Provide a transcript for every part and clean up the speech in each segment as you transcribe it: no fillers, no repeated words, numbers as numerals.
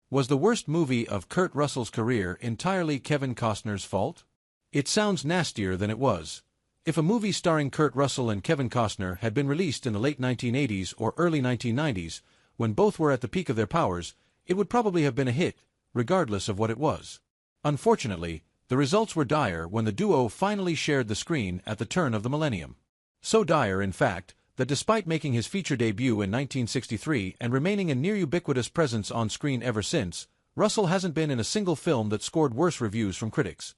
Was the worst movie of Kurt Russell's career entirely Kevin Costner's fault? It sounds nastier than it was. If a movie starring Kurt Russell and Kevin Costner had been released in the late 1980s or early 1990s, when both were at the peak of their powers, it would probably have been a hit, regardless of what it was. Unfortunately, the results were dire when the duo finally shared the screen at the turn of the millennium. So dire, in fact, that despite making his feature debut in 1963 and remaining a near-ubiquitous presence on screen ever since, Russell hasn't been in a single film that scored worse reviews from critics.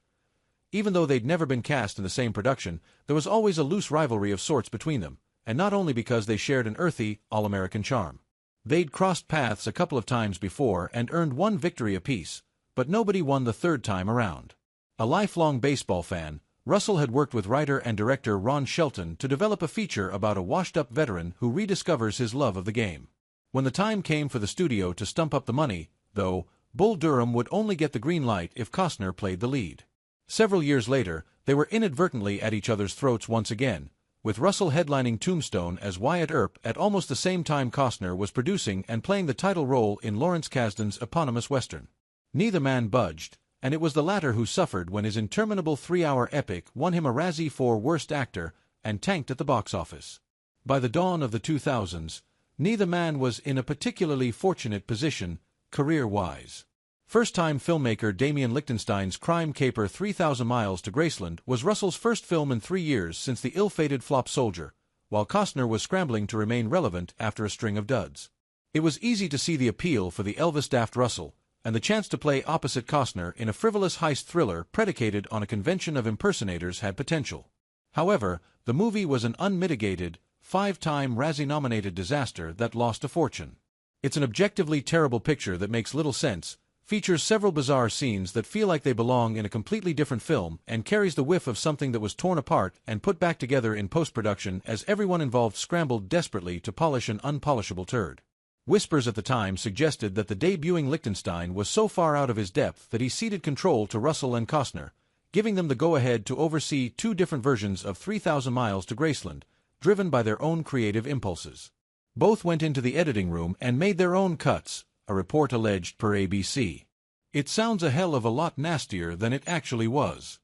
Even though they'd never been cast in the same production, there was always a loose rivalry of sorts between them, and not only because they shared an earthy, all-American charm. They'd crossed paths a couple of times before and earned one victory apiece, but nobody won the third time around. A lifelong baseball fan, Russell had worked with writer and director Ron Shelton to develop a feature about a washed-up veteran who rediscovers his love of the game. When the time came for the studio to stump up the money, though, Bull Durham would only get the green light if Costner played the lead. Several years later, they were inadvertently at each other's throats once again, with Russell headlining Tombstone as Wyatt Earp at almost the same time Costner was producing and playing the title role in Lawrence Kasdan's eponymous western. Neither man budged, and it was the latter who suffered when his interminable 3-hour epic won him a Razzie for Worst Actor and tanked at the box office. By the dawn of the 2000s, neither man was in a particularly fortunate position, career-wise. First-time filmmaker Damien Lichtenstein's crime caper 3,000 Miles to Graceland was Russell's first film in 3 years since the ill-fated flop Soldier, while Costner was scrambling to remain relevant after a string of duds. It was easy to see the appeal for the Elvis-daft Russell, and the chance to play opposite Costner in a frivolous heist thriller predicated on a convention of impersonators had potential. However, the movie was an unmitigated, 5-time Razzie-nominated disaster that lost a fortune. It's an objectively terrible picture that makes little sense, features several bizarre scenes that feel like they belong in a completely different film, and carries the whiff of something that was torn apart and put back together in post-production as everyone involved scrambled desperately to polish an unpolishable turd. Whispers at the time suggested that the debuting Lichtenstein was so far out of his depth that he ceded control to Russell and Costner, giving them the go-ahead to oversee 2 different versions of 3,000 Miles to Graceland, driven by their own creative impulses. Both went into the editing room and made their own cuts, a report alleged per ABC. It sounds a hell of a lot nastier than it actually was.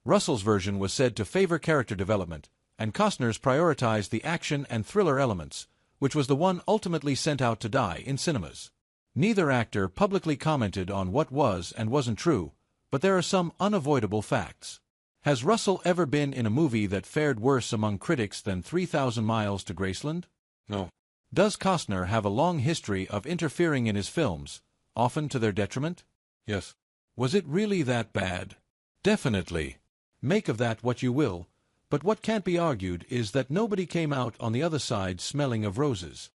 Russell's version was said to favor character development, and Costner's prioritized the action and thriller elements, which was the one ultimately sent out to die in cinemas. Neither actor publicly commented on what was and wasn't true, but there are some unavoidable facts. Has Russell ever been in a movie that fared worse among critics than 3,000 Miles to Graceland? No. Does Costner have a long history of interfering in his films, often to their detriment? Yes. Was it really that bad? Definitely. Make of that what you will, but what can't be argued is that nobody came out on the other side smelling of roses.